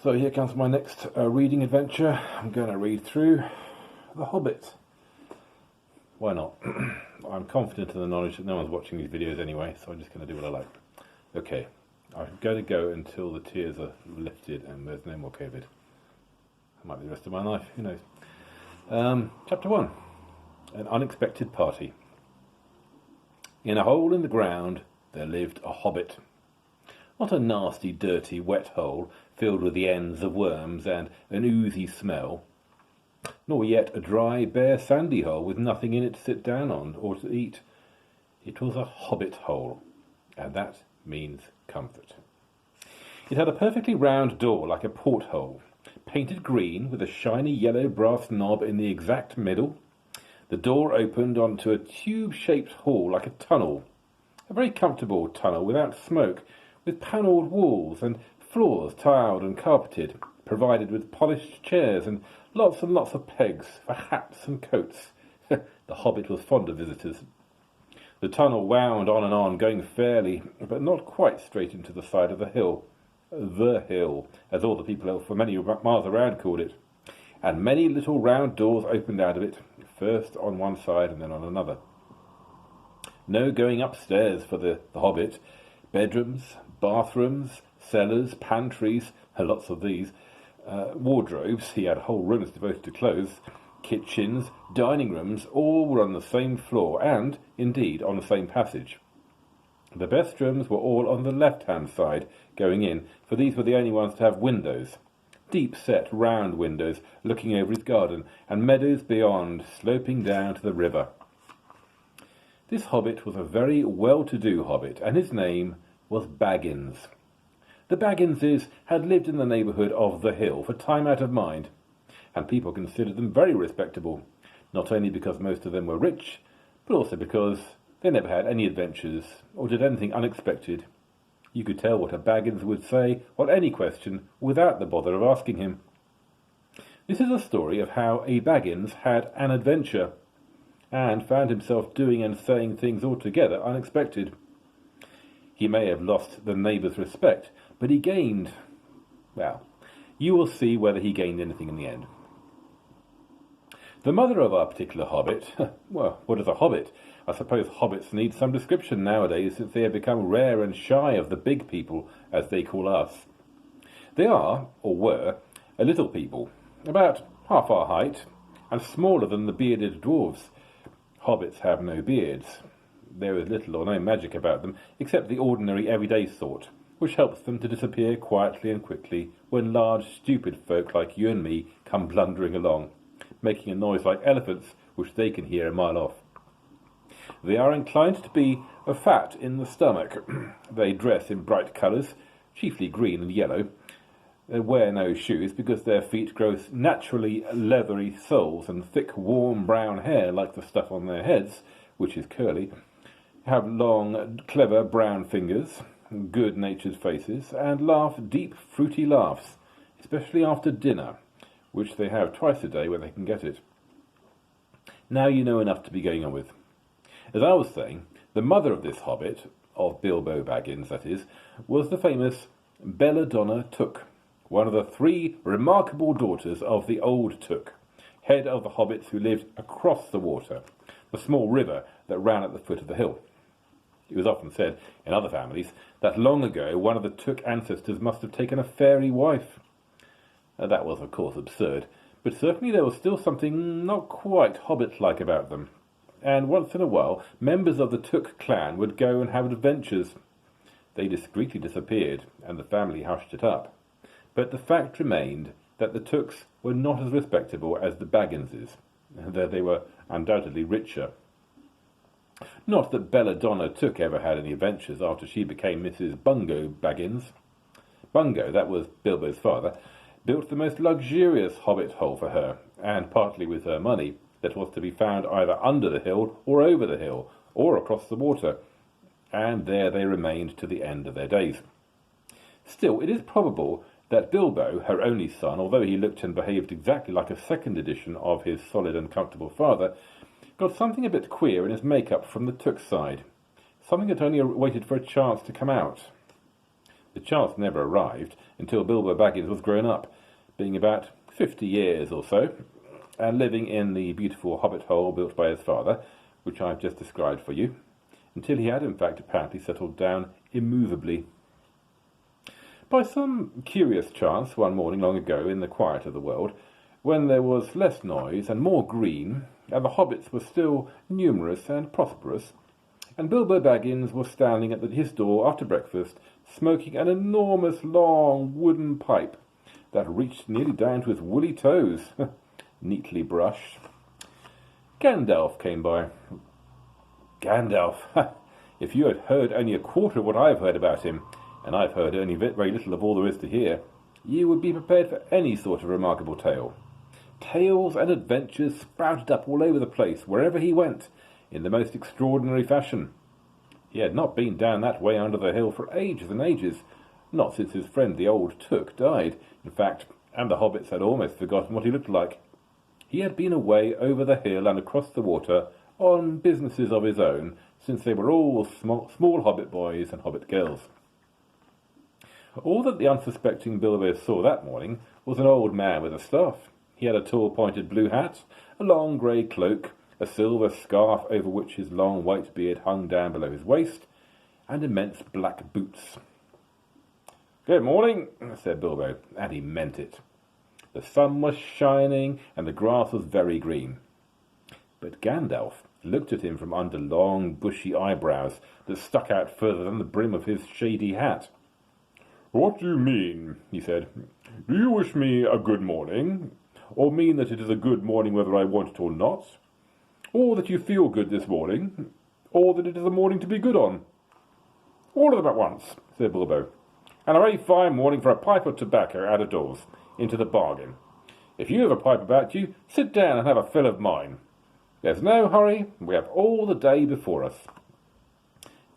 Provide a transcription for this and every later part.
So here comes my next reading adventure. I'm going to read through The Hobbit. Why not? I'm confident in the knowledge that no one's watching these videos anyway, so I'm just going to do what I like. Okay, I'm going to go until the tears are lifted and there's no more COVID. It might be the rest of my life, who knows. Chapter 1. An Unexpected Party. In a hole in the ground there lived a hobbit. Not a nasty, dirty, wet hole filled with the ends of worms and an oozy smell, nor yet a dry, bare, sandy hole with nothing in it to sit down on or to eat. It was a hobbit hole, and that means comfort. It had a perfectly round door like a porthole, painted green with a shiny yellow brass knob in the exact middle. The door opened onto a tube-shaped hall like a tunnel, a very comfortable tunnel without smoke, with panelled walls and floors tiled and carpeted, provided with polished chairs and lots of pegs for hats and coats. The Hobbit was fond of visitors. The tunnel wound on and on, going fairly, but not quite straight into the side of the hill. The hill, as all the people for many miles around called it. And many little round doors opened out of it, first on one side and then on another. No going upstairs for the Hobbit. Bedrooms, bathrooms, cellars, pantries, lots of these, wardrobes, he had whole rooms devoted to clothes, kitchens, dining rooms, all were on the same floor and, indeed, on the same passage. The best rooms were all on the left-hand side, going in, for these were the only ones to have windows. Deep-set, round windows, looking over his garden, and meadows beyond, sloping down to the river. This hobbit was a very well-to-do hobbit, and his name was Baggins. The Bagginses had lived in the neighbourhood of the hill for time out of mind, and people considered them very respectable, not only because most of them were rich, but also because they never had any adventures or did anything unexpected. You could tell what a Baggins would say on any question without the bother of asking him. This is a story of how a Baggins had an adventure, and found himself doing and saying things altogether unexpected. He may have lost the neighbours' respect, but he gained, well, you will see whether he gained anything in the end. The mother of our particular hobbit, well, what is a hobbit? I suppose hobbits need some description nowadays, since they have become rare and shy of the big people, as they call us. They are, or were, a little people, about half our height, and smaller than the bearded dwarves. Hobbits have no beards. There is little or no magic about them, except the ordinary everyday sort, which helps them to disappear quietly and quickly when large, stupid folk like you and me come blundering along, making a noise like elephants, which they can hear a mile off. They are inclined to be fat in the stomach. They dress in bright colours, chiefly green and yellow. They wear no shoes because their feet grow naturally leathery soles, and thick, warm brown hair, like the stuff on their heads, which is curly, have long, clever brown fingers, good-natured faces, and laugh deep, fruity laughs, especially after dinner, which they have twice a day when they can get it. Now you know enough to be going on with. As I was saying, the mother of this hobbit, of Bilbo Baggins that is, was the famous Belladonna Took, one of the 3 remarkable daughters of the Old Took, head of the hobbits who lived across the water, the small river that ran at the foot of the hill. It was often said, in other families, that long ago one of the Took ancestors must have taken a fairy wife. That was, of course, absurd, but certainly there was still something not quite hobbit-like about them, and once in a while members of the Took clan would go and have adventures. They discreetly disappeared, and the family hushed it up. But the fact remained that the Tooks were not as respectable as the Bagginses, though they were undoubtedly richer. Not that Belladonna Took ever had any adventures after she became Mrs. Bungo Baggins. Bungo, that was Bilbo's father, built the most luxurious hobbit hole for her, and partly with her money, that was to be found either under the hill or over the hill, or across the water, and there they remained to the end of their days. Still, it is probable that Bilbo, her only son, although he looked and behaved exactly like a second edition of his solid and comfortable father, got something a bit queer in his make-up from the Took side, something that only waited for a chance to come out. The chance never arrived until Bilbo Baggins was grown up, being about 50 years or so, and living in the beautiful hobbit hole built by his father, which I've just described for you, until he had in fact apparently settled down immovably. By some curious chance, one morning long ago in the quiet of the world, when there was less noise and more green, and the hobbits were still numerous and prosperous, and Bilbo Baggins was standing at his door after breakfast, smoking an enormous long wooden pipe that reached nearly down to his woolly toes, neatly brushed. Gandalf came by. Gandalf, if you had heard only a quarter of what I've heard about him, and I've heard only very little of all there is to hear, you would be prepared for any sort of remarkable tale. Tales and adventures sprouted up all over the place, wherever he went, in the most extraordinary fashion. He had not been down that way under the hill for ages and ages, not since his friend the old Took died, in fact, and the hobbits had almost forgotten what he looked like. He had been away over the hill and across the water on businesses of his own, since they were all small hobbit boys and hobbit girls. All that the unsuspecting Bilbo saw that morning was an old man with a staff. He had a tall pointed blue hat, a long grey cloak, a silver scarf over which his long white beard hung down below his waist, and immense black boots. "Good morning," said Bilbo, and he meant it. The sun was shining, and the grass was very green. But Gandalf looked at him from under long, bushy eyebrows that stuck out further than the brim of his shady hat. "What do you mean?" he said. "Do you wish me a good morning? Or mean that it is a good morning whether I want it or not? Or that you feel good this morning? Or that it is a morning to be good on?" "All of them at once," said Bilbo. "And a very fine morning for a pipe of tobacco out of doors, into the bargain. If you have a pipe about you, sit down and have a fill of mine. There's no hurry, we have all the day before us."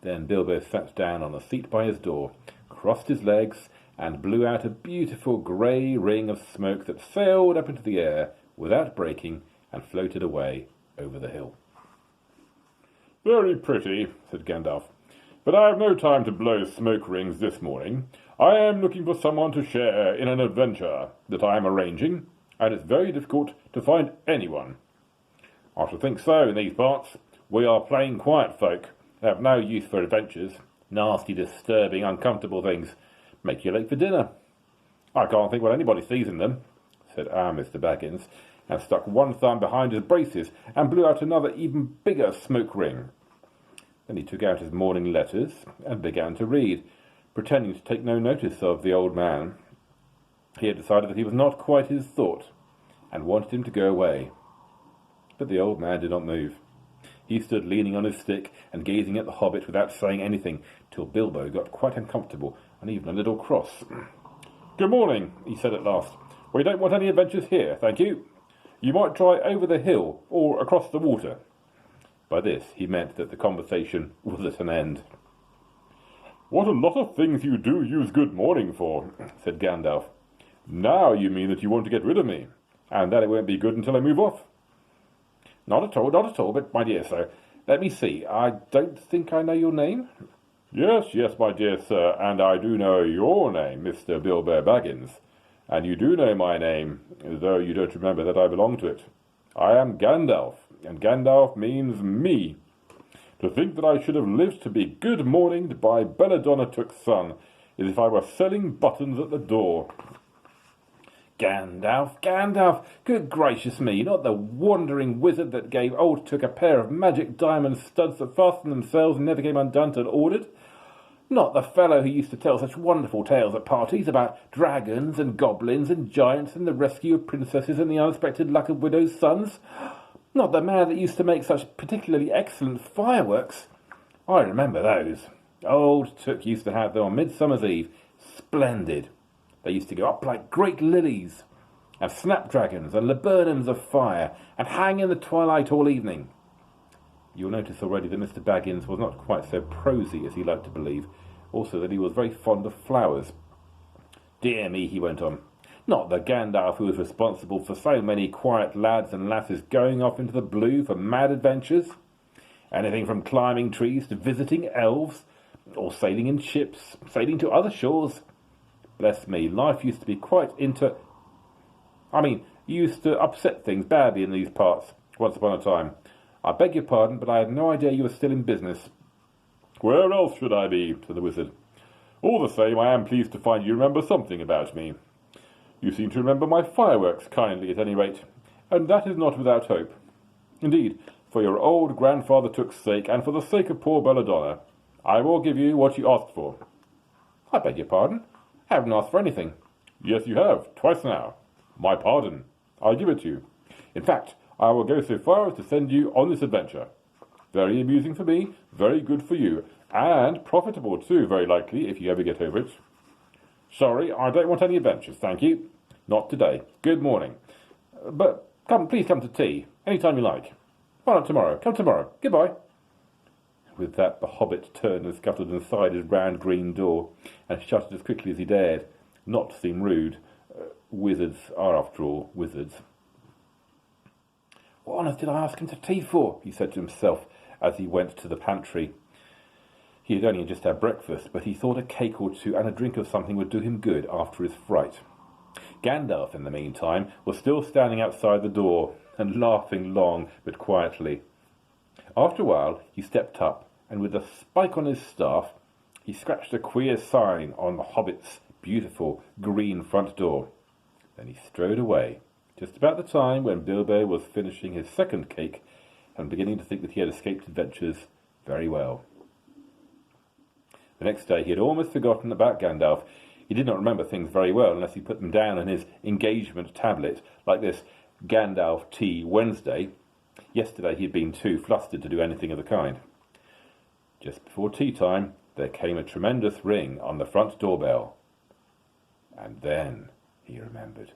Then Bilbo sat down on a seat by his door, crossed his legs, and blew out a beautiful grey ring of smoke that sailed up into the air without breaking and floated away over the hill. "Very pretty," said Gandalf, "but I have no time to blow smoke rings this morning. I am looking for someone to share in an adventure that I am arranging, and it's very difficult to find anyone. I should think so in these parts. We are plain quiet folk, and have no use for adventures. Nasty, disturbing, uncomfortable things. Make you late for dinner. I can't think what anybody sees in them," said our Mr. Baggins, and stuck one thumb behind his braces and blew out another even bigger smoke ring. Then he took out his morning letters and began to read, pretending to take no notice of the old man. He had decided that he was not quite his thought, and wanted him to go away. But the old man did not move. He stood leaning on his stick and gazing at the hobbit without saying anything, till Bilbo got quite uncomfortable and even a little cross. "Good morning," he said at last. "We don't want any adventures here, thank you. You might try over the hill or across the water." By this he meant that the conversation was at an end. "What a lot of things you do use good morning for," said Gandalf. "Now you mean that you want to get rid of me, and that it won't be good until I move off?" Not at all, but my dear sir, let me see, I don't think I know your name." Yes, my dear sir, and I do know your name, Mr. Bilbo Baggins, and you do know my name, though you don't remember that I belong to it. I am Gandalf, and Gandalf means me. To think that I should have lived to be good morninged by Belladonna Took's son, as if I were selling buttons at the door." Gandalf, good gracious me, not the wandering wizard that gave old Took a pair of magic diamond studs that fastened themselves and never came undone till ordered? Not the fellow who used to tell such wonderful tales at parties about dragons and goblins and giants and the rescue of princesses and the unexpected luck of widows' sons? Not the man that used to make such particularly excellent fireworks? I remember those. Old Took used to have them on Midsummer's Eve. Splendid. They used to go up like great lilies, and snapdragons and laburnums of fire, and hang in the twilight all evening. You'll notice already that Mr. Baggins was not quite so prosy as he liked to believe, also that he was very fond of flowers. "Dear me," he went on, "not the Gandalf who was responsible for so many quiet lads and lasses going off into the blue for mad adventures. Anything from climbing trees to visiting elves, or sailing in ships, sailing to other shores. Bless me, life used to be you used to upset things badly in these parts, once upon a time. I beg your pardon, but I had no idea you were still in business. Where else should I be? Said the wizard. All the same, I am pleased to find you remember something about me. You seem to remember my fireworks kindly, at any rate, and that is not without hope. Indeed, for your old grandfather Took's sake, and for the sake of poor Belladonna, I will give you what you asked for. I beg your pardon? I haven't asked for anything. Yes, you have, twice now. My pardon. I'll give it to you. In fact, I will go so far as to send you on this adventure. Very amusing for me, very good for you, and profitable too, very likely, if you ever get over it. Sorry, I don't want any adventures, thank you. Not today. Good morning. But please come to tea, any time you like. Why not tomorrow? Come tomorrow. Goodbye. With that, the Hobbit turned and scuttled inside his round green door, and shut it as quickly as he dared, not to seem rude. Wizards are, after all, wizards. What on earth did I ask him to tea for? He said to himself as he went to the pantry. He had only just had breakfast, but he thought a cake or two and a drink of something would do him good after his fright. Gandalf, in the meantime, was still standing outside the door, and laughing long but quietly. After a while he stepped up, and with a spike on his staff, he scratched a queer sign on the Hobbit's beautiful green front door. Then he strode away, just about the time when Bilbo was finishing his second cake and beginning to think that he had escaped adventures very well. The next day he had almost forgotten about Gandalf. He did not remember things very well unless he put them down on his engagement tablet, like this Gandalf Tea Wednesday. Yesterday he had been too flustered to do anything of the kind. Just before tea time there came a tremendous ring on the front doorbell. And then he remembered.